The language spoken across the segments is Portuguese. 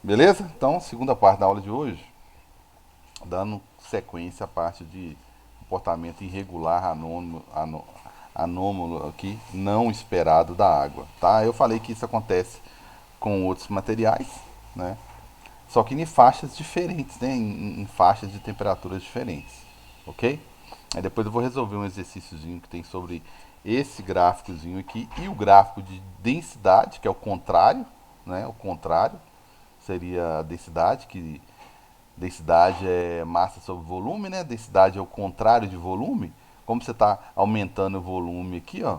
Beleza? Então, segunda parte da aula de hoje, dando sequência à parte de comportamento irregular, anômalo aqui, não esperado da água, tá? Eu falei que isso acontece com outros materiais, né? Só que em faixas diferentes, né? Em faixas de temperaturas diferentes, ok? Aí depois eu vou resolver um exercíciozinho que tem sobre esse gráficozinho aqui e o gráfico de densidade, que é o contrário, né? O contrário seria a densidade, que densidade é massa sobre volume, né? Densidade é o contrário de volume. Como você está aumentando o volume aqui, ó,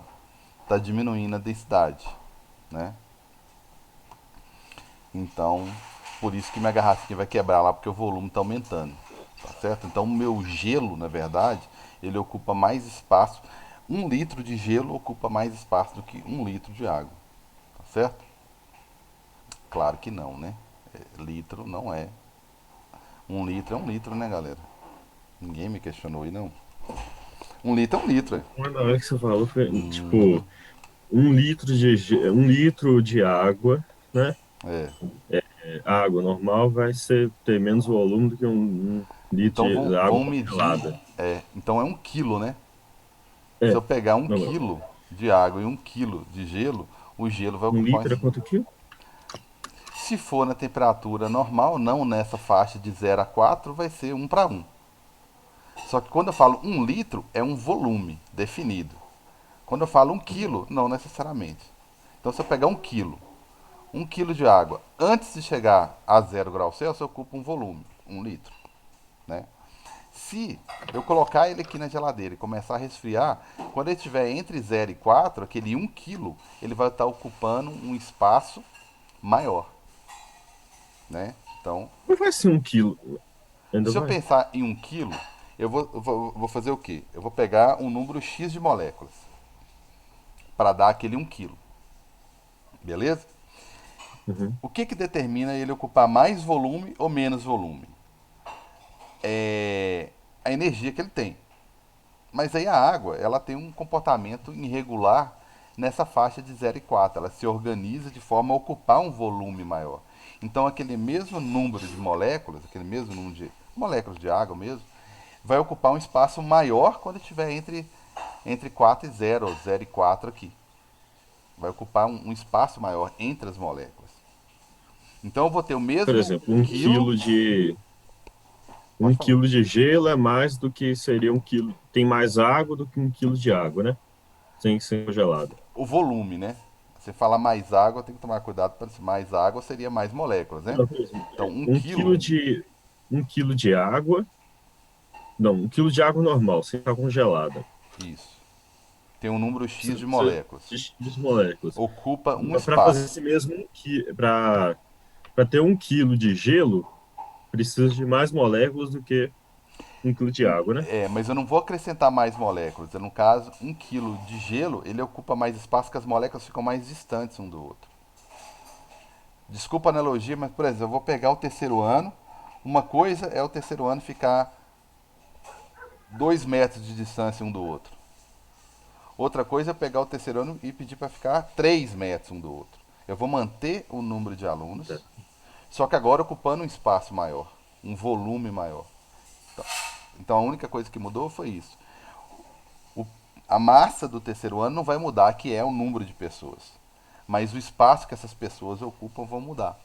está diminuindo a densidade, né? Então, por isso que minha garrafinha vai quebrar lá, porque o volume está aumentando, tá certo? Então, o meu gelo, na verdade, ele ocupa mais espaço. 1 litro de gelo ocupa mais espaço do que 1 litro de água, tá certo? Claro que não, né? Litro não é. 1 litro é 1 litro, né, galera? Ninguém me questionou aí, não. 1 litro é 1 litro, é. Na hora que você falou, foi tipo 1 litro de água, né? É. A água normal vai ter menos volume do que um litro Então de água vão medir. congelada. Então é 1 quilo, né? Se eu É, pegar um não, quilo de água e 1 quilo de gelo, o gelo vai um ocupar. litro é quanto aqui? Se for na temperatura normal, não nessa faixa de 0 a 4, vai ser 1 para 1. Só que quando eu falo 1 litro, é um volume definido. Quando eu falo 1 quilo, não necessariamente. Então, se eu pegar 1 quilo, 1 quilo de água, antes de chegar a 0 graus Celsius, ocupa um volume, 1 litro. Né? Se eu colocar ele aqui na geladeira e começar a resfriar, quando ele estiver entre 0 e 4, aquele 1 quilo, ele vai estar ocupando um espaço maior. Né? Então, Não vai ser 1 quilo, ainda se eu vai. pensar em 1 quilo, eu vou fazer o quê? Eu vou pegar um número X de moléculas para dar aquele 1 quilo. Beleza? Uhum. O que, que determina ele ocupar mais volume ou menos volume? É a energia que ele tem. Mas aí a água, ela tem um comportamento irregular nessa faixa de 0 e 4. Ela se organiza de forma a ocupar um volume maior. Então aquele mesmo número de moléculas, aquele mesmo número de moléculas de água mesmo, vai ocupar um espaço maior quando estiver entre 4 e 0, ou 0 e 4 aqui. Vai ocupar um espaço maior entre as moléculas. Então eu vou ter o Por mesmo exemplo, um quilo. quilo de Pode um falar. quilo de gelo é mais do que seria 1 quilo. Tem mais água do que 1 quilo de água, né? Sem ser congelada. O volume, né? Você fala mais água, tem que tomar cuidado para mais água seria mais moléculas, né? Não, por exemplo, Então, um um quilo, quilo de 1 quilo de água. Não, 1 quilo de água normal, sem estar congelada. isso, tem um número X de Precisa moléculas. de X moléculas. Ocupa um Para fazer espaço. esse mesmo para ter 1 quilo de gelo, precisa de mais moléculas do que 1 quilo de água, né? Mas eu não vou acrescentar mais moléculas. No caso, 1 quilo de gelo, ele ocupa mais espaço, que as moléculas ficam mais distantes um do outro. Desculpa a analogia, mas, por exemplo, eu vou pegar o terceiro ano. Uma coisa é o terceiro ano ficar 2 metros de distância um do outro. Outra coisa é pegar o terceiro ano e pedir para ficar 3 metros um do outro. Eu vou manter o número de alunos, só que agora ocupando um espaço maior, um volume maior. Então a única coisa que mudou foi isso. O, a massa do terceiro ano não vai mudar, que é o número de pessoas. Mas o espaço que essas pessoas ocupam vão mudar.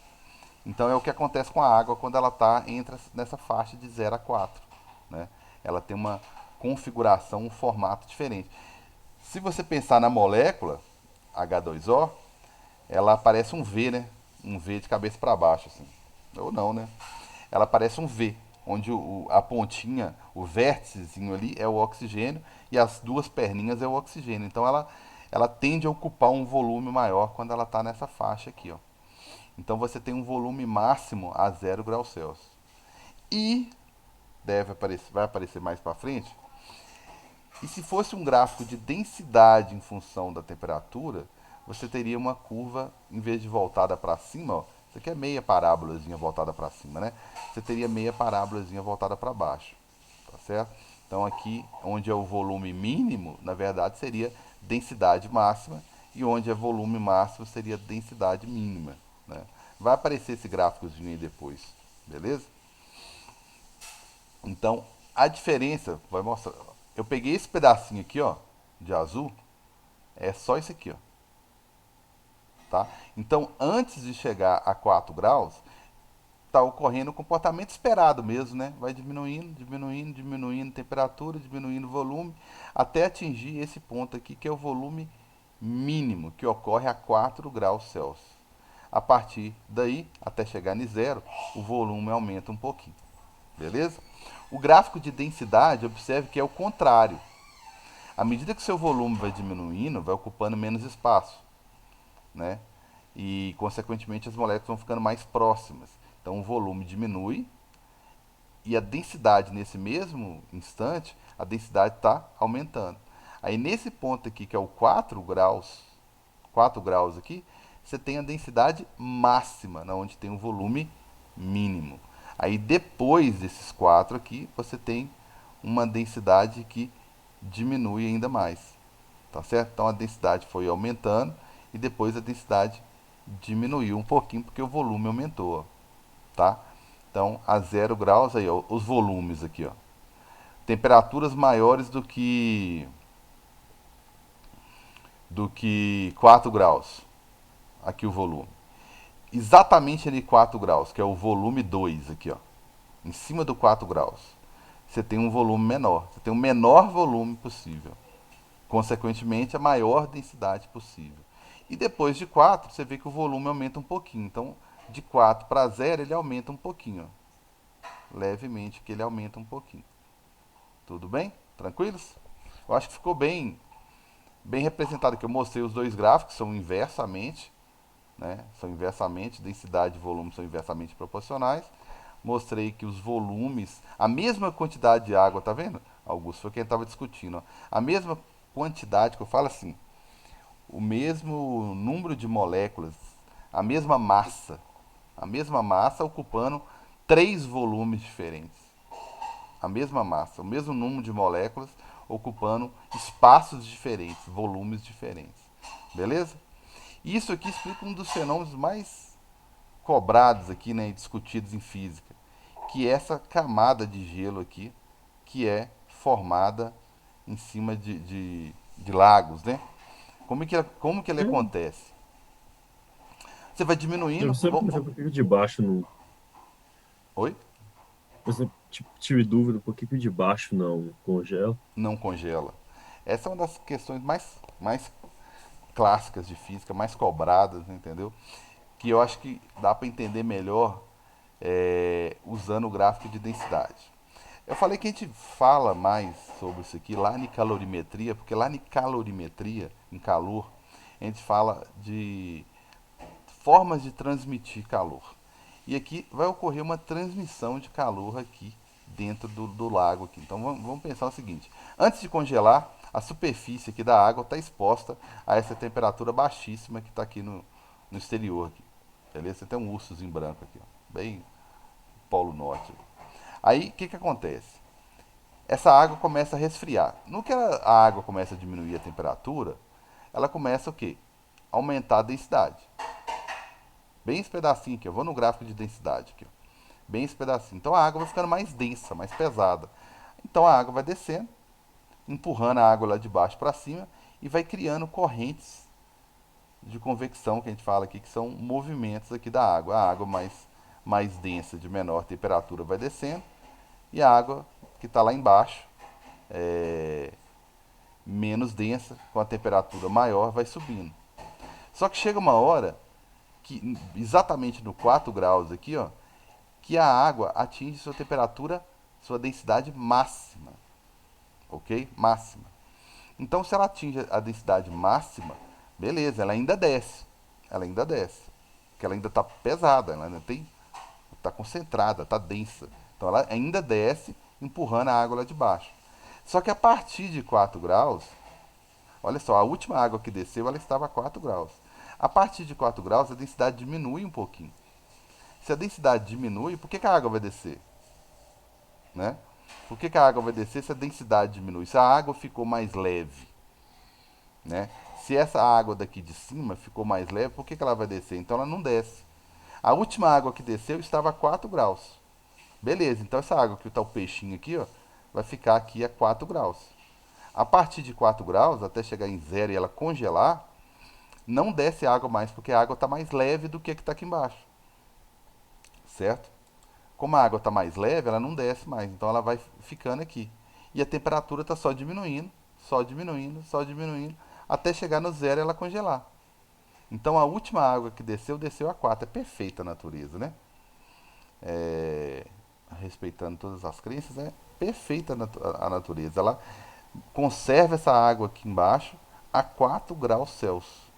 Então é o que acontece com a água quando ela está nessa faixa de 0 a 4. Né? Ela tem uma configuração, um formato diferente. Se você pensar na molécula H2O, ela parece um V, né? Um V de cabeça para baixo, assim. Ou não, né? Ela parece um V, onde a pontinha, o vérticezinho ali é o oxigênio e as duas perninhas é o oxigênio. Então ela tende a ocupar um volume maior quando ela está nessa faixa aqui, ó. Então você tem um volume máximo a 0 graus Celsius. E vai aparecer mais para frente. E se fosse um gráfico de densidade em função da temperatura, você teria uma curva, em vez de voltada para cima, ó, isso aqui é meia parábolazinha voltada para cima, né? Você teria meia parábolazinha voltada para baixo, tá certo? Então aqui, onde é o volume mínimo, na verdade seria densidade máxima, e onde é volume máximo seria densidade mínima, né? Vai aparecer esse gráficozinho aí depois, beleza? Então, a diferença vai mostrar. Eu peguei esse pedacinho aqui, ó, de azul, é só isso aqui, ó, tá? Então, antes de chegar a 4 graus, tá ocorrendo o comportamento esperado mesmo, né? Vai diminuindo, diminuindo, diminuindo temperatura, diminuindo volume, até atingir esse ponto aqui, que é o volume mínimo, que ocorre a 4 graus Celsius. A partir daí, até chegar em zero, o volume aumenta um pouquinho. Beleza? O gráfico de densidade, observe que é o contrário. À medida que o seu volume vai diminuindo, vai ocupando menos espaço, né? E, consequentemente, as moléculas vão ficando mais próximas. Então, o volume diminui e a densidade, nesse mesmo instante, a densidade está aumentando. Aí, nesse ponto aqui, que é o 4 graus aqui, você tem a densidade máxima, na onde tem o volume mínimo. Aí, depois desses 4 aqui, você tem uma densidade que diminui ainda mais. Tá certo? Então, a densidade foi aumentando e depois a densidade diminuiu um pouquinho porque o volume aumentou, ó, tá? Então, a 0 graus, aí, ó, os volumes aqui, ó. Temperaturas maiores do que 4 graus. Aqui o volume. Exatamente ali 4 graus, que é o volume 2 aqui, ó. Em cima do 4 graus. Você tem um volume menor. Você tem o menor volume possível. Consequentemente, a maior densidade possível. E depois de 4, você vê que o volume aumenta um pouquinho. Então, de 4 para 0, ele aumenta um pouquinho, ó. Levemente, que ele aumenta um pouquinho. Tudo bem? Tranquilos? Eu acho que ficou bem representado aqui. Eu mostrei os dois gráficos, são inversamente, né? São inversamente, densidade e volume são inversamente proporcionais. Mostrei que os volumes, a mesma quantidade de água, tá vendo? Augusto foi quem estava discutindo, ó. A mesma quantidade, que eu falo assim, o mesmo número de moléculas, a mesma massa ocupando três volumes diferentes. A mesma massa, o mesmo número de moléculas ocupando espaços diferentes, volumes diferentes. Beleza? Isso aqui explica um dos fenômenos mais cobrados aqui, né, e discutidos em física, que é essa camada de gelo aqui, que é formada em cima de lagos, né? Como que ele É, acontece? Você vai eu diminuindo. sempre pensei por que que o de baixo não. Oi? Eu sempre tive dúvida por que que o de baixo não congela. Não congela. Essa é uma das questões mais clássicas de física, mais cobradas, entendeu? Que eu acho que dá para entender melhor usando o gráfico de densidade. Eu falei que a gente fala mais sobre isso aqui lá em calorimetria, porque lá em calorimetria, em calor, a gente fala de formas de transmitir calor. E aqui vai ocorrer uma transmissão de calor aqui dentro do lago aqui. Então vamos pensar o seguinte: antes de congelar, a superfície aqui da água está exposta a essa temperatura baixíssima que está aqui no exterior aqui. Beleza? Você tem um ursozinho branco aqui, ó, bem polo norte. Aí o que acontece? Essa água começa a resfriar. No que a água começa a diminuir a temperatura, ela começa o quê? Aumentar a densidade. Bem esse pedacinho aqui, eu vou no gráfico de densidade aqui, ó. Bem esse pedacinho. Então a água vai ficando mais densa, mais pesada. Então a água vai descendo, empurrando a água lá de baixo para cima e vai criando correntes de convecção, que a gente fala aqui, que são movimentos aqui da água. A água mais densa, de menor temperatura, vai descendo e a água que está lá embaixo, menos densa, com a temperatura maior, vai subindo. Só que chega uma hora que, exatamente no 4 graus aqui, ó, que a água atinge sua temperatura, sua densidade máxima, ok? Máxima. Então, se ela atinge a densidade máxima, beleza, ela ainda desce. Ela ainda desce. Porque ela ainda está pesada, ela ainda está concentrada, está densa. Então, ela ainda desce, empurrando a água lá de baixo. Só que a partir de 4 graus, olha só, a última água que desceu, ela estava a 4 graus. A partir de 4 graus, a densidade diminui um pouquinho. Se a densidade diminui, por que a água vai descer? Né? Por que a água vai descer se a densidade diminui? Se a água ficou mais leve, né? Se essa água daqui de cima ficou mais leve, por que ela vai descer? Então ela não desce. A última água que desceu estava a 4 graus. Beleza, então essa água que está o peixinho aqui, ó, vai ficar aqui a 4 graus. A partir de 4 graus, até chegar em zero e ela congelar, não desce água mais, porque a água está mais leve do que a que está aqui embaixo. Certo? Como a água está mais leve, ela não desce mais, então ela vai ficando aqui. E a temperatura está só diminuindo, só diminuindo, só diminuindo, até chegar no zero e ela congelar. Então a última água que desceu, desceu a 4. É perfeita a natureza, né? É, respeitando todas as crenças, é perfeita a natureza. Ela conserva essa água aqui embaixo a 4 graus Celsius,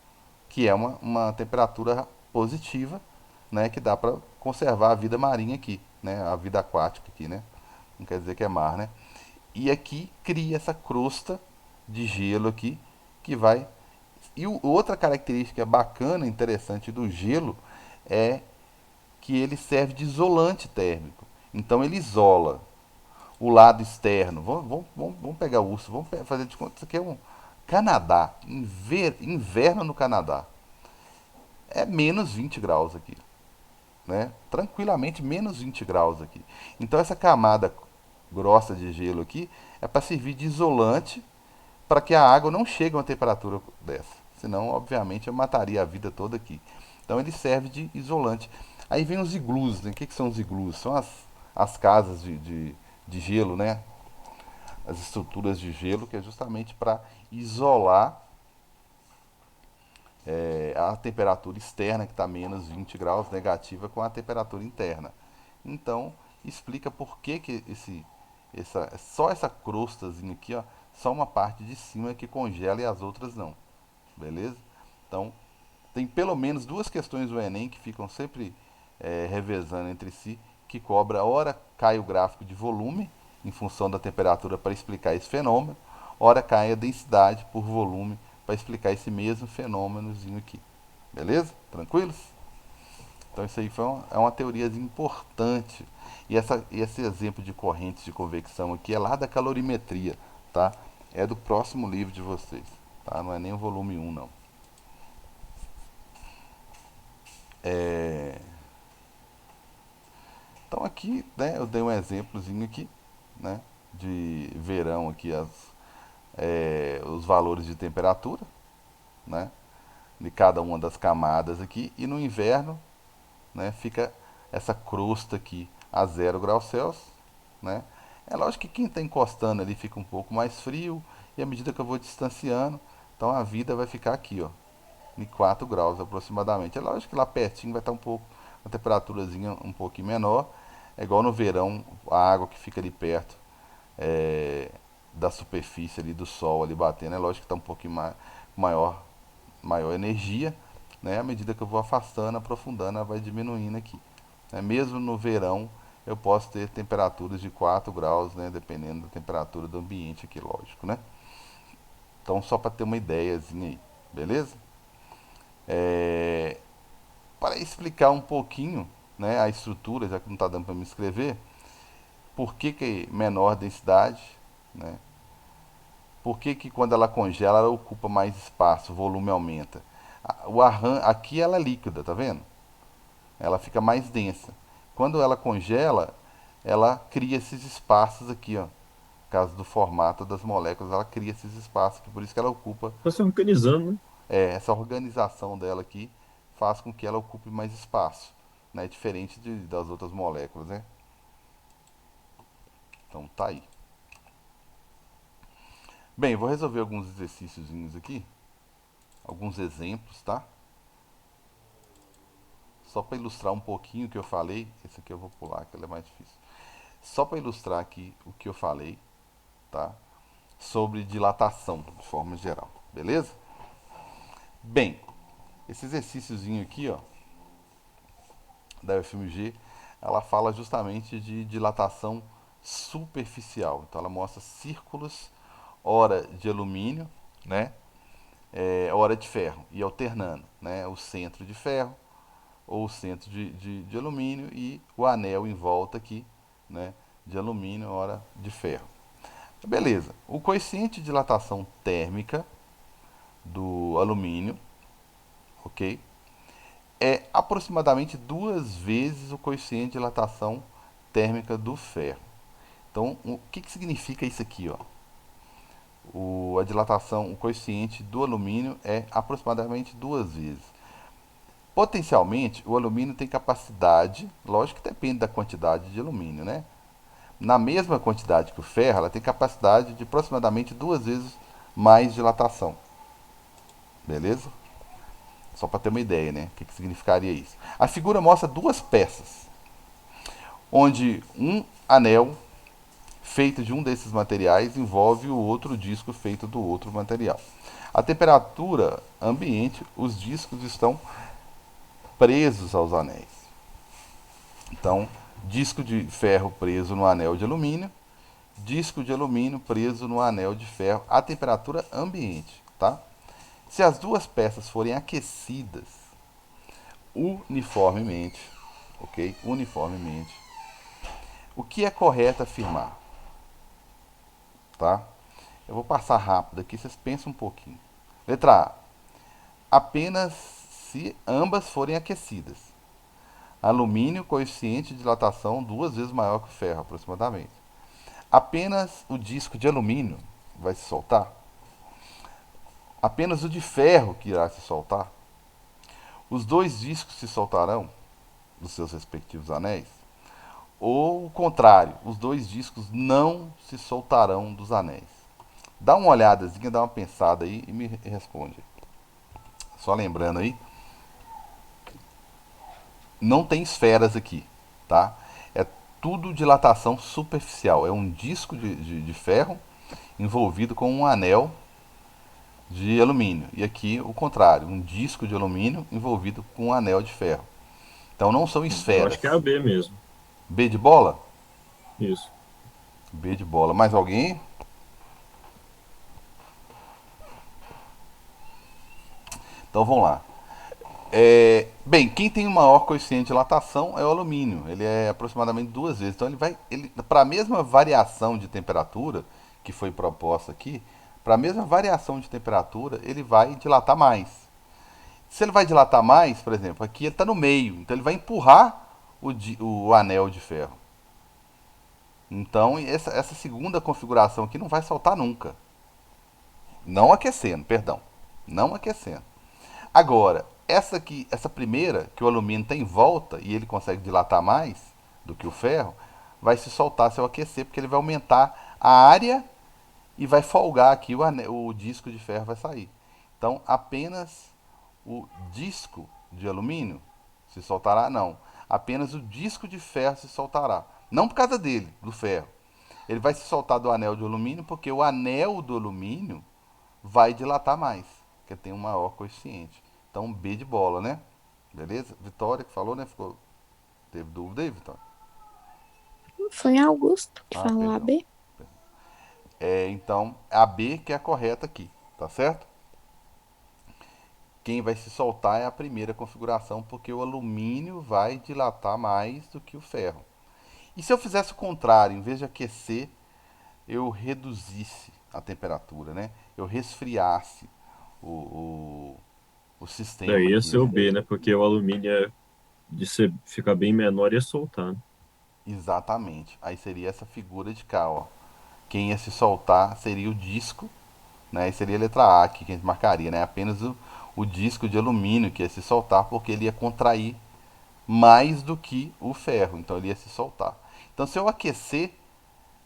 que é uma temperatura positiva, né, que dá para conservar a vida marinha aqui, né, a vida aquática aqui, né? Não quer dizer que é mar, né? E aqui cria essa crosta de gelo aqui que vai. E outra característica bacana, interessante do gelo é que ele serve de isolante térmico. Então ele isola o lado externo. Vamos pegar o urso, vamos fazer de conta que isso aqui é um Canadá, inverno no Canadá. É menos 20 graus aqui, né? Tranquilamente menos 20 graus aqui. Então essa camada grossa de gelo aqui é para servir de isolante para que a água não chegue a uma temperatura dessa. Senão, obviamente, eu mataria a vida toda aqui. Então ele serve de isolante. Aí vem os iglus, né? O que são os iglus? São as casas de gelo, né? As estruturas de gelo, que é justamente para isolar a temperatura externa, que está menos 20 graus negativa, com a temperatura interna. Então, explica por que só essa crostazinha aqui, ó, só uma parte de cima que congela e as outras não. Beleza? Então, tem pelo menos duas questões do Enem que ficam sempre revezando entre si, que cobra, ora cai o gráfico de volume, em função da temperatura, para explicar esse fenômeno, ora cai a densidade por volume, para explicar esse mesmo fenômenozinho aqui. Beleza? Tranquilos? Então isso aí é uma teoria importante. E esse exemplo de correntes de convecção aqui é lá da calorimetria, tá? É do próximo livro de vocês, tá? Não é nem o volume um não. É... Então aqui, né, eu dei um exemplozinho aqui, né, de verão aqui os valores de temperatura, né, de cada uma das camadas aqui, e no inverno, né, fica essa crosta aqui a 0 graus Celsius, né. É lógico que quem está encostando ali fica um pouco mais frio, e à medida que eu vou distanciando, então a vida vai ficar aqui, ó, em 4 graus aproximadamente. É lógico que lá pertinho vai estar um pouco, uma temperaturazinha um pouquinho menor. É igual no verão, a água que fica ali perto é, da superfície ali do sol ali batendo, é lógico que está um pouquinho maior, maior energia, né? À medida que eu vou afastando, aprofundando, ela vai diminuindo aqui. Né? Mesmo no verão, eu posso ter temperaturas de 4 graus, né? Dependendo da temperatura do ambiente aqui, lógico, né? Então, só para ter uma ideiazinha aí, beleza? É, para explicar um pouquinho, né, a estrutura, já que não está dando para me escrever, por que menor densidade, né? Por que quando ela congela ela ocupa mais espaço, o volume aumenta? O arran aqui ela é líquida, tá vendo? Ela fica mais densa. Quando ela congela, ela cria esses espaços aqui, ó. Por causa do formato das moléculas, ela cria esses espaços, por isso que ela ocupa. Tá se organizando, né? Essa organização dela aqui faz com que ela ocupe mais espaço, né? Diferente das outras moléculas, né? Então tá aí. Bem, vou resolver alguns exercíciozinhos aqui, alguns exemplos, tá? Só para ilustrar um pouquinho o que eu falei. Esse aqui eu vou pular, que ele é mais difícil. Só para ilustrar aqui o que eu falei, tá? Sobre dilatação, de forma geral, beleza? Bem, esse exercíciozinho aqui, ó, da UFMG, ela fala justamente de dilatação superficial. Então ela mostra círculos, ora de alumínio, né? Ora de ferro, e alternando, né? O centro de ferro ou o centro de alumínio e o anel em volta aqui, né? De alumínio, ora de ferro. Beleza. O coeficiente de dilatação térmica do alumínio, ok? é aproximadamente duas vezes o coeficiente de dilatação térmica do ferro. Então, o que, que significa isso aqui? Ó? A dilatação, o coeficiente do alumínio é aproximadamente duas vezes. Potencialmente, o alumínio tem capacidade, lógico que depende da quantidade de alumínio, né? Na mesma quantidade que o ferro, ela tem capacidade de aproximadamente duas vezes mais dilatação. Beleza? Só para ter uma ideia, né? O que, que significaria isso? A figura mostra duas peças, onde um anel feito de um desses materiais envolve o outro disco feito do outro material. A temperatura ambiente, os discos estão presos aos anéis. Então, disco de ferro preso no anel de alumínio, disco de alumínio preso no anel de ferro a temperatura ambiente, tá? Se as duas peças forem aquecidas uniformemente, ok? Uniformemente, o que é correto afirmar, tá? Eu vou passar rápido aqui, vocês pensam um pouquinho. Letra A. Apenas se ambas forem aquecidas. Alumínio, coeficiente de dilatação duas vezes maior que o ferro, aproximadamente. Apenas o disco de alumínio vai se soltar. Apenas o de ferro que irá se soltar. Os dois discos se soltarão dos seus respectivos anéis. Ou o contrário, os dois discos não se soltarão dos anéis. Dá uma olhadazinha, dá uma pensada aí e me responde. Só lembrando aí, não tem esferas aqui, tá? É tudo dilatação superficial. É um disco de ferro envolvido com um anel de alumínio. E aqui o contrário, um disco de alumínio envolvido com um anel de ferro. Então não são Eu acho esferas. que é a B mesmo. B de bola? Isso. B de bola. Mais alguém? Então vamos lá. Bem, quem tem o maior coeficiente de dilatação é o alumínio. Ele é aproximadamente duas vezes. Então para a mesma variação de temperatura que foi proposta aqui, para a mesma variação de temperatura, ele vai dilatar mais. Se ele vai dilatar mais, por exemplo, aqui ele está no meio, então ele vai empurrar o anel de ferro. Então essa segunda configuração aqui não vai soltar nunca. Não aquecendo, perdão. Não aquecendo. Agora, essa aqui, essa primeira, que o alumínio tem em volta e ele consegue dilatar mais do que o ferro, vai se soltar se eu aquecer, porque ele vai aumentar a área e vai folgar aqui o disco de ferro vai sair. Então, apenas o disco de alumínio se soltará? Não. Apenas o disco de ferro se soltará. Não por causa dele, do ferro. Ele vai se soltar do anel de alumínio porque o anel do alumínio vai dilatar mais, porque tem um maior coeficiente. Então, B de bola, né? Beleza? Vitória que falou, né? Teve dúvida aí, Vitória? Foi Augusto que Ah, falou perdão. AB? Então, a B que é a correta aqui, tá certo? Quem vai se soltar é a primeira configuração, porque o alumínio vai dilatar mais do que o ferro. E se eu fizesse o contrário, em vez de aquecer, eu reduzisse a temperatura, né? Eu resfriasse o, o, o sistema Daí ia aqui, ser o né? B, né? Porque o alumínio de ser, ficar bem menor ia soltar, né? Exatamente. Aí seria essa figura de cá, ó. Quem ia se soltar seria o disco, né? E seria a letra A aqui que a gente marcaria, né? Apenas o disco de alumínio que ia se soltar porque ele ia contrair mais do que o ferro, então ele ia se soltar. Então se eu aquecer,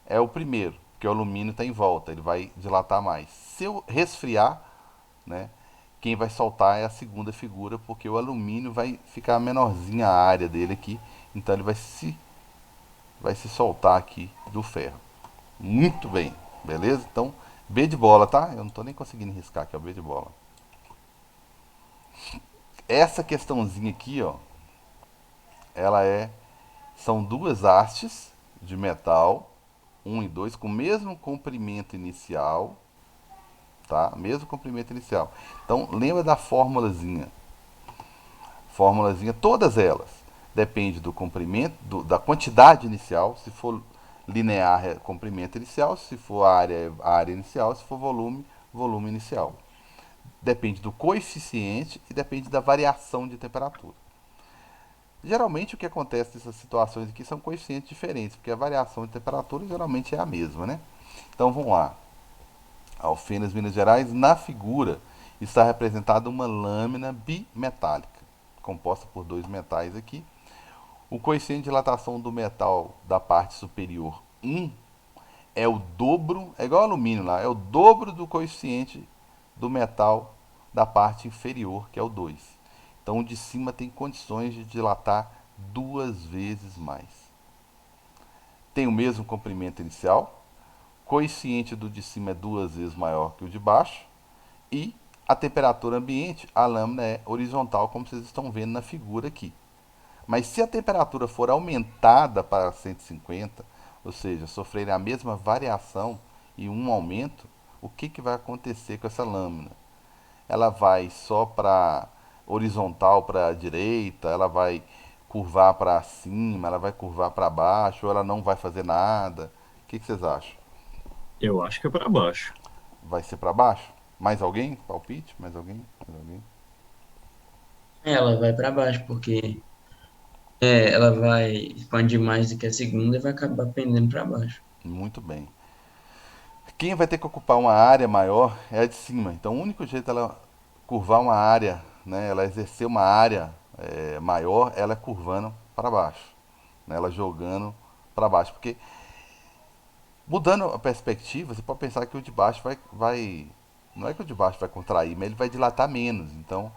é o primeiro, porque o alumínio está em volta, ele vai dilatar mais. Se eu resfriar, né? Quem vai soltar é a segunda figura, porque o alumínio vai ficar menorzinha a área dele aqui, então ele vai se soltar aqui do ferro. Muito bem, beleza? Então, B de bola, tá? Eu não estou nem conseguindo riscar aqui, ó, B de bola. Essa questãozinha aqui, ó, ela são duas hastes de metal, um e 2 com o mesmo comprimento inicial, tá? Mesmo comprimento inicial. Então, lembra da formulazinha. Formulazinha, todas elas. Depende do comprimento, da quantidade inicial. Se for linear, é comprimento inicial. Se for área inicial. Se for volume, volume inicial. Depende do coeficiente e depende da variação de temperatura. Geralmente o que acontece nessas situações aqui são coeficientes diferentes, porque a variação de temperatura geralmente é a mesma, né? Então vamos lá. Alfenas, Minas Gerais, na figura está representada uma lâmina bimetálica, composta por dois metais aqui. O coeficiente de dilatação do metal da parte superior 1 é o dobro, é igual ao alumínio lá, é o dobro do coeficiente do metal da parte inferior, que é o 2. Então o de cima tem condições de dilatar duas vezes mais. Tem o mesmo comprimento inicial, coeficiente do de cima é duas vezes maior que o de baixo e a temperatura ambiente, a lâmina é horizontal, como vocês estão vendo na figura aqui. Mas se a temperatura for aumentada para 150, ou seja, sofrer a mesma variação e um aumento, o que, que vai acontecer com essa lâmina? Ela vai só para horizontal para a direita, ela vai curvar para cima, ela vai curvar para baixo, ou ela não vai fazer nada. O que, que vocês acham? Eu acho que é para baixo. Vai ser para baixo? Mais alguém? Palpite? Mais alguém? Mais alguém? Ela vai para baixo, porque ela vai expandir mais do que a segunda e vai acabar pendendo para baixo. Muito bem. Quem vai ter que ocupar uma área maior é a de cima. Então, o único jeito dela curvar uma área, né, ela exercer uma área maior, ela é curvando para baixo, né, ela jogando para baixo. Porque, mudando a perspectiva, você pode pensar que o de baixo vai. Não é que o de baixo vai contrair, mas ele vai dilatar menos. Então,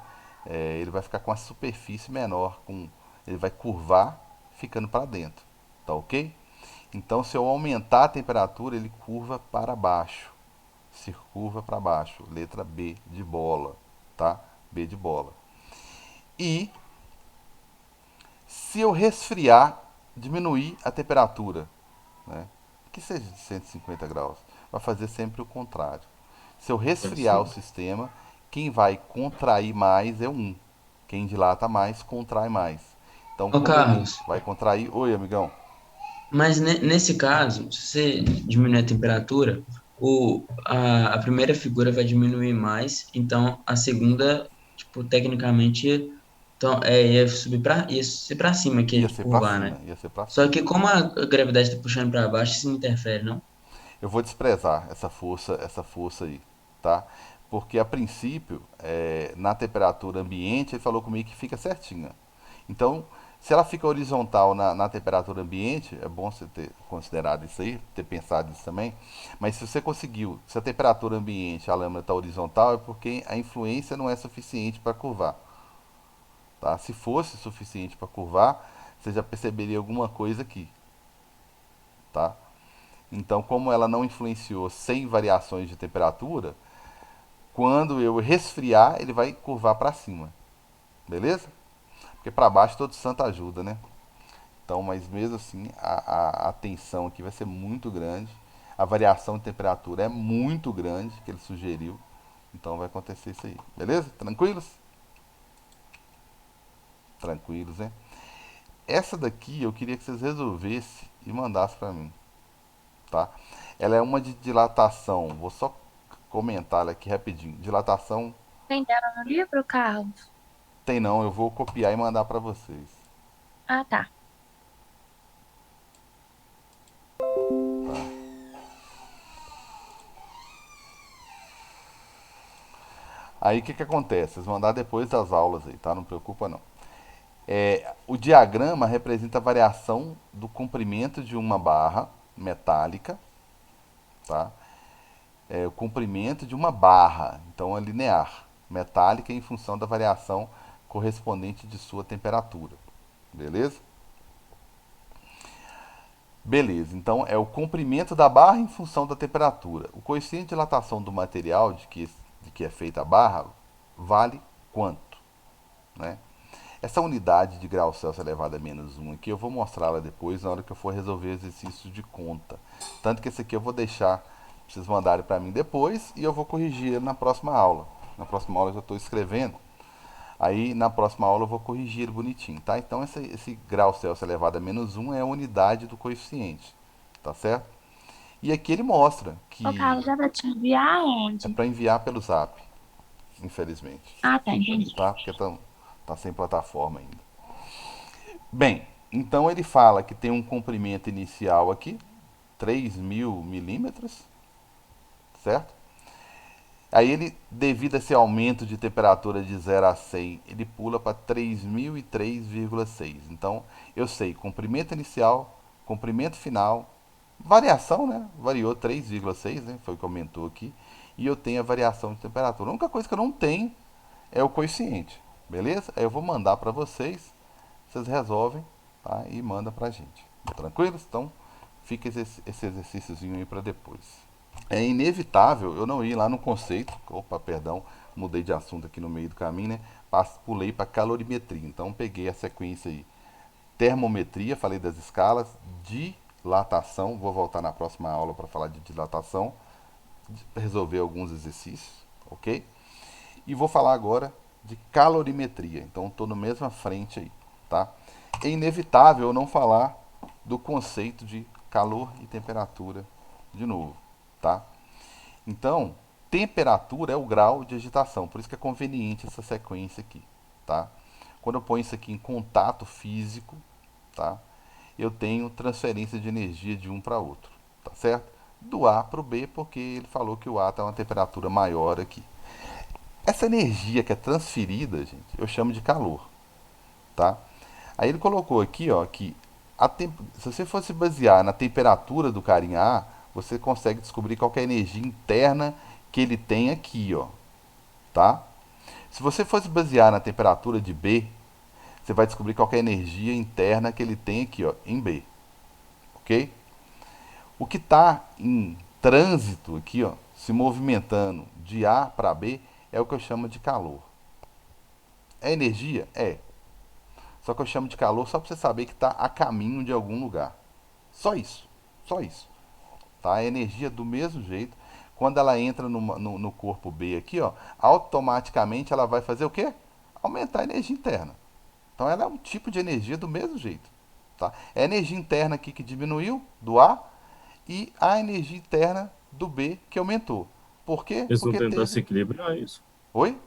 ele vai ficar com a superfície menor, ele vai curvar ficando para dentro. Tá ok? Então, se eu aumentar a temperatura, ele curva para baixo. Se curva para baixo. Letra B de bola, tá? B de bola. E se eu resfriar, diminuir a temperatura, né? Que seja de 150 graus, vai fazer sempre o contrário. Se eu resfriar o Assim. sistema, quem vai contrair mais é o 1. Quem dilata mais, contrai mais. Então, Ô, como ele Carlos, vai contrair. Oi, amigão. mas nesse caso, se você diminuir a temperatura, a primeira figura vai diminuir mais, então a segunda, tipo, tecnicamente, então, ia subir para cima, que é Ia de ser pra curvar, né? cima, ia ser pra Só cima. que como a gravidade está puxando para baixo, isso não interfere, não? Eu vou desprezar essa força aí, tá? Porque a princípio, na temperatura ambiente, ele falou comigo que fica certinha. Então, se ela fica horizontal na temperatura ambiente, é bom você ter considerado isso aí, ter pensado isso também. Mas se você conseguiu, se a temperatura ambiente, a lâmina está horizontal, é porque a influência não é suficiente para curvar. Tá? Se fosse suficiente para curvar, você já perceberia alguma coisa aqui. Tá? Então, como ela não influenciou sem variações de temperatura, quando eu resfriar, ele vai curvar para cima. Beleza? Porque para baixo todo santo ajuda, né? Então, mas mesmo assim, a tensão aqui vai ser muito grande. A variação de temperatura é muito grande que ele sugeriu. Então vai acontecer isso aí. Beleza? Tranquilos? Tranquilos, né? Essa daqui eu queria que vocês resolvessem e mandassem para mim, tá? Ela é uma de dilatação. Vou só comentar ela aqui rapidinho. Dilatação Tem dela no livro, Carlos? tem não, eu vou copiar e mandar para vocês. Ah, tá. Aí o que, que acontece? Vocês vão mandar depois das aulas aí, tá? Não preocupa não. O diagrama representa a variação do comprimento de uma barra metálica, tá? O comprimento de uma barra, então é linear, metálica em função da variação correspondente de sua temperatura. Beleza? Beleza, então é o comprimento da barra em função da temperatura. O coeficiente de dilatação do material de que é feita a barra vale quanto? Né? Essa unidade de grau Celsius elevado a menos 1 aqui, eu vou mostrá-la depois na hora que eu for resolver exercícios de conta. Tanto que esse aqui eu vou deixar para vocês mandarem para mim depois e eu vou corrigir ele na próxima aula. Na próxima aula eu já estou escrevendo. Aí na próxima aula eu vou corrigir ele bonitinho, tá? Então esse grau Celsius elevado a menos 1 é a unidade do coeficiente, tá certo? E aqui ele mostra Ô, que Carlos, já vai te enviar é aonde? para enviar pelo zap. infelizmente. Ah, tá, entendi. Tá? Porque tá sem plataforma ainda. Bem, então ele fala que tem um comprimento inicial aqui, 3.000 milímetros, certo? Aí ele, devido a esse aumento de temperatura de 0 a 100, ele pula para 3.003,6. Então, eu sei comprimento inicial, comprimento final, variação, né? Variou 3,6, né? Foi o que aumentou aqui. E eu tenho a variação de temperatura. A única coisa que eu não tenho é o coeficiente, beleza? Aí eu vou mandar para vocês, vocês resolvem, tá? E manda pra gente. Tranquilos? Então, fica esse exercíciozinho aí para depois. É inevitável eu não ir lá no conceito. Opa, perdão, mudei de assunto aqui no meio do caminho, né? Pulei para calorimetria. Então peguei a sequência aí. Termometria, falei das escalas, dilatação, vou voltar na próxima aula para falar de dilatação, resolver alguns exercícios, ok? E vou falar agora de calorimetria. Então estou na mesma frente aí, tá? É inevitável eu não falar do conceito de calor e temperatura de novo, tá? Então, temperatura é o grau de agitação, por isso que é conveniente essa sequência aqui, tá? Quando eu ponho isso aqui em contato físico, tá? Eu tenho transferência de energia de um para outro, tá certo? Do A para o B, porque ele falou que o A está uma temperatura maior aqui. Essa energia que é transferida, gente, eu chamo de calor, tá? Aí ele colocou aqui, ó, que se você fosse basear na temperatura do carinha A, você consegue descobrir qual que é a energia interna que ele tem aqui, ó, tá? Se você fosse basear na temperatura de B, você vai descobrir qual que é a energia interna que ele tem aqui, ó, em B, ok? O que está em trânsito aqui, ó, se movimentando de A para B, é o que eu chamo de calor. É energia? É. Só que eu chamo de calor só para você saber que está a caminho de algum lugar. Só isso. Só isso. Tá? A energia do mesmo jeito. Quando ela entra no corpo B aqui, ó, automaticamente ela vai fazer o quê? Aumentar a energia interna. Então ela é um tipo de energia do mesmo jeito. Tá? É a energia interna aqui que diminuiu, do A, e a energia interna do B que aumentou. Por quê? Eles vão Porque tentar se teve. equilibrar isso. Oi?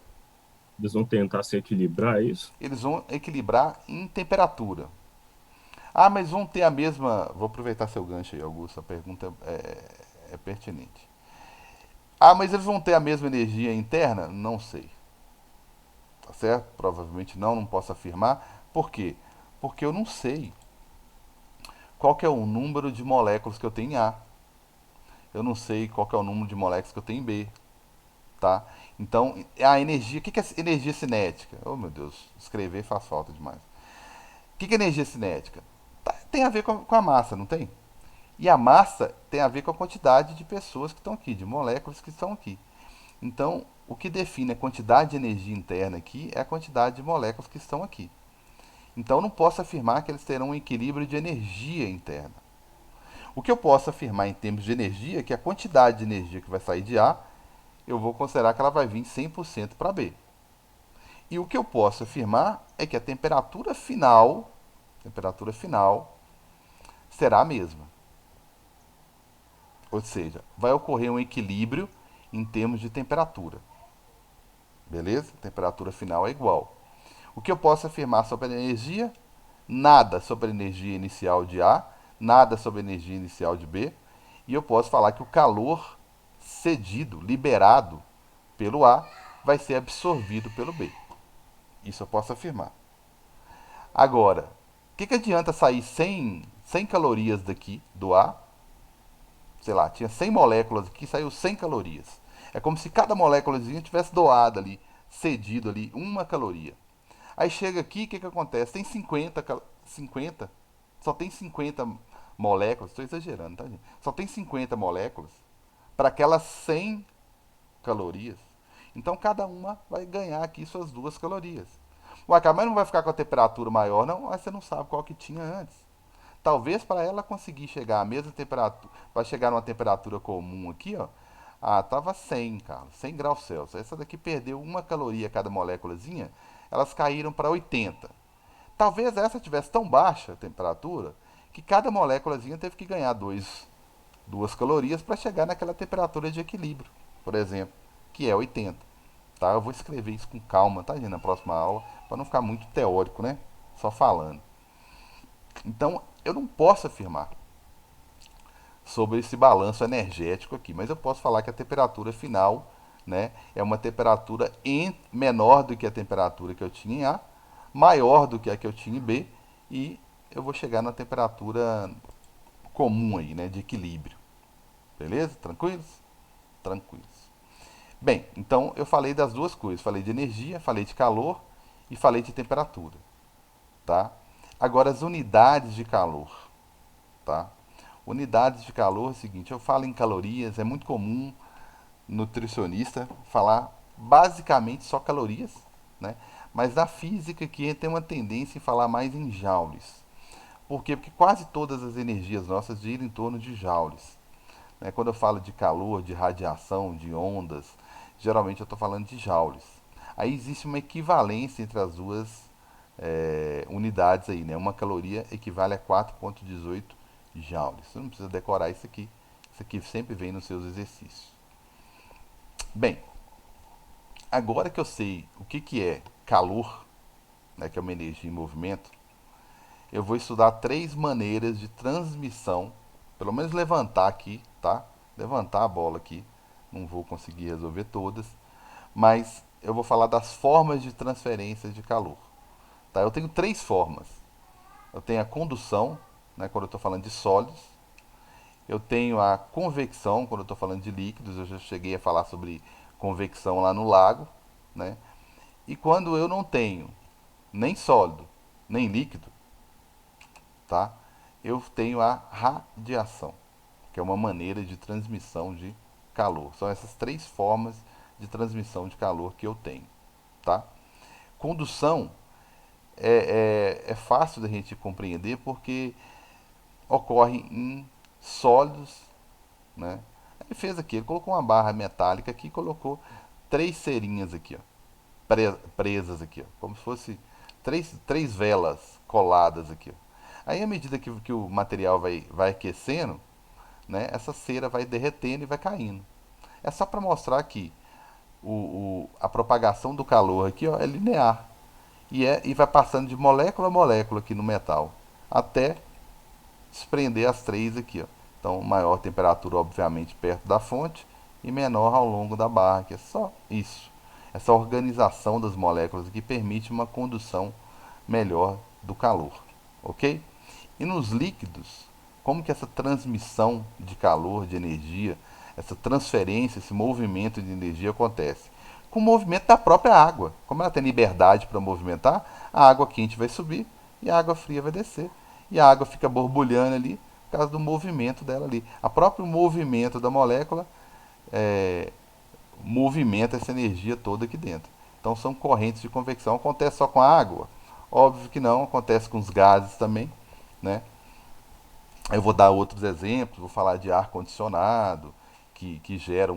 Eles vão tentar se equilibrar isso. Eles vão equilibrar em temperatura. Ah, mas vão ter a mesma. Vou aproveitar seu gancho aí, Augusto. A pergunta é pertinente. Ah, mas eles vão ter a mesma energia interna? Não sei. Tá certo? Provavelmente não, não posso afirmar. Por quê? Porque eu não sei qual que é o número de moléculas que eu tenho em A. Eu não sei qual que é o número de moléculas que eu tenho em B. Tá? Então, a energia. O que é energia cinética? Oh, meu Deus, escrever faz falta demais. O que é energia cinética? Tem a ver com a massa, não tem? E a massa tem a ver com a quantidade de pessoas que estão aqui, de moléculas que estão aqui. Então, o que define a quantidade de energia interna aqui é a quantidade de moléculas que estão aqui. Então, eu não posso afirmar que eles terão um equilíbrio de energia interna. O que eu posso afirmar em termos de energia é que a quantidade de energia que vai sair de A, eu vou considerar que ela vai vir 100% para B. E o que eu posso afirmar é que a temperatura final será a mesma. Ou seja, vai ocorrer um equilíbrio em termos de temperatura. Beleza? A temperatura final é igual. O que eu posso afirmar sobre a energia? Nada sobre a energia inicial de A, nada sobre a energia inicial de B. E eu posso falar que o calor cedido, liberado pelo A, vai ser absorvido pelo B. Isso eu posso afirmar. Agora, o que adianta sair 100 calorias daqui do A? Sei lá, tinha 100 moléculas aqui, saiu 100 calorias. É como se cada moléculazinha tivesse doado ali, cedido ali, uma caloria. Aí chega aqui, o que acontece? Tem 50, só tem 50 moléculas, estou exagerando, tá, gente? Só tem 50 moléculas para aquelas 100 calorias. Então cada uma vai ganhar aqui suas 2 calorias. Ué, mas não vai ficar com a temperatura maior, não? Mas você não sabe qual que tinha antes. Talvez para ela conseguir chegar à mesma temperatura, vai chegar numa temperatura comum aqui, ó. Ah, tava 100, cara, 100 graus Celsius. Essa daqui perdeu 1 caloria cada moléculazinha, elas caíram para 80. Talvez essa tivesse tão baixa a temperatura que cada moléculazinha teve que ganhar 2 calorias para chegar naquela temperatura de equilíbrio, por exemplo, que é 80. tá? Eu vou escrever isso com calma, tá, gente, na próxima aula, para não ficar muito teórico, né? Só falando. Então, eu não posso afirmar sobre esse balanço energético aqui, mas eu posso falar que a temperatura final, né, é uma temperatura menor do que a temperatura que eu tinha em A, maior do que a que eu tinha em B, e eu vou chegar na temperatura comum aí, né, de equilíbrio. Beleza? Tranquilos? Tranquilos. Bem, então eu falei das duas coisas, falei de energia, falei de calor e falei de temperatura, tá? Agora as unidades de calor, tá? Unidades de calor é o seguinte, eu falo em calorias, é muito comum nutricionista falar basicamente só calorias, né? Mas na física aqui tem uma tendência em falar mais em joules. Por quê? Porque quase todas as energias nossas giram em torno de joules, né? Quando eu falo de calor, de radiação, de ondas, geralmente eu estou falando de joules. Aí existe uma equivalência entre as duas unidades aí, né? Uma caloria equivale a 4,18 joules. Você não precisa decorar isso aqui. Isso aqui sempre vem nos seus exercícios. Bem, agora que eu sei o que é calor, né, que é uma energia em movimento, eu vou estudar três maneiras de transmissão, pelo menos levantar aqui, tá? Levantar a bola aqui. Não vou conseguir resolver todas, mas eu vou falar das formas de transferência de calor. Tá? Eu tenho três formas. Eu tenho a condução, né, quando eu estou falando de sólidos. Eu tenho a convecção, quando eu estou falando de líquidos. Eu já cheguei a falar sobre convecção lá no lago, né? E quando eu não tenho nem sólido, nem líquido, tá? Eu tenho a radiação, que é uma maneira de transmissão de calor. São essas três formas de transmissão de calor que eu tenho, tá? Condução é fácil da gente compreender porque ocorre em sólidos, né? Ele fez aqui, ele colocou uma barra metálica aqui e colocou três cerinhas aqui, ó, presas aqui, ó, como se fosse três velas coladas aqui, ó. Aí, à medida que o material vai aquecendo, né, essa cera vai derretendo e vai caindo. É só para mostrar que a propagação do calor aqui, ó, é linear e vai passando de molécula a molécula aqui no metal até desprender as três aqui, ó. Então, maior temperatura, obviamente, perto da fonte e menor ao longo da barra, que é só isso. Essa organização das moléculas aqui permite uma condução melhor do calor, ok? E nos líquidos, como que essa transmissão de calor, de energia, essa transferência, esse movimento de energia acontece? Com o movimento da própria água. Como ela tem liberdade para movimentar, a água quente vai subir e a água fria vai descer. E a água fica borbulhando ali por causa do movimento dela ali. O próprio movimento da molécula é, movimenta essa energia toda aqui dentro. Então são correntes de convecção. Acontece só com a água? Óbvio que não, acontece com os gases também, né? Eu vou dar outros exemplos, vou falar de ar condicionado, que gera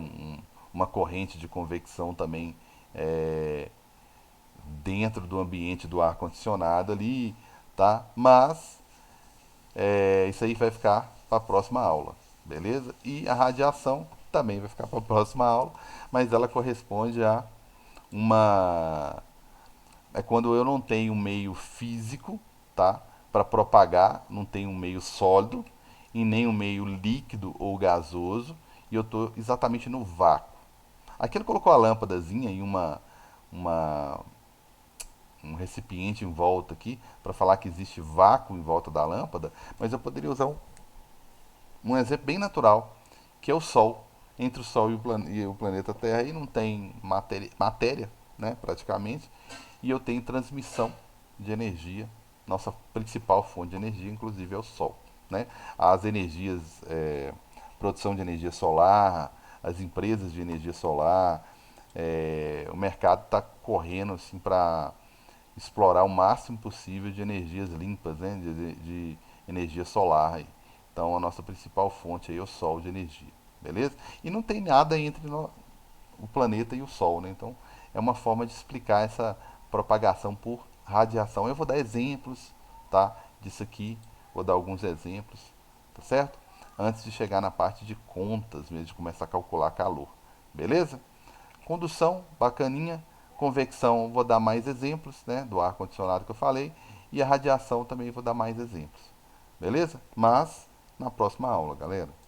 uma corrente de convecção também é, dentro do ambiente do ar condicionado ali, tá? Mas isso aí vai ficar para a próxima aula, beleza? E a radiação também vai ficar para a próxima aula, mas ela corresponde a uma é quando eu não tenho um meio físico, tá, para propagar, não tenho um meio sólido e nem um meio líquido ou gasoso, e eu estou exatamente no vácuo. Aqui ele colocou a lâmpadazinha em uma um recipiente em volta aqui para falar que existe vácuo em volta da lâmpada, mas eu poderia usar um exemplo bem natural, que é o Sol. Entre o Sol e o planeta Terra aí não tem matéria, né, praticamente, e eu tenho transmissão de energia. Nossa principal fonte de energia, inclusive, é o Sol, né? As energias, produção de energia solar, as empresas de energia solar, o mercado está correndo assim para explorar o máximo possível de energias limpas, né? De energia solar. Aí. Então a nossa principal fonte aí é o Sol de energia, beleza? E não tem nada entre o planeta e o Sol, né? Então é uma forma de explicar essa propagação por radiação. Eu vou dar exemplos, tá? Disso aqui, vou dar alguns exemplos, tá certo? Antes de chegar na parte de contas, mesmo de começar a calcular calor, beleza? Condução, bacaninha. Convecção, vou dar mais exemplos, né, do ar-condicionado que eu falei. E a radiação também vou dar mais exemplos. Beleza? Mas na próxima aula, galera.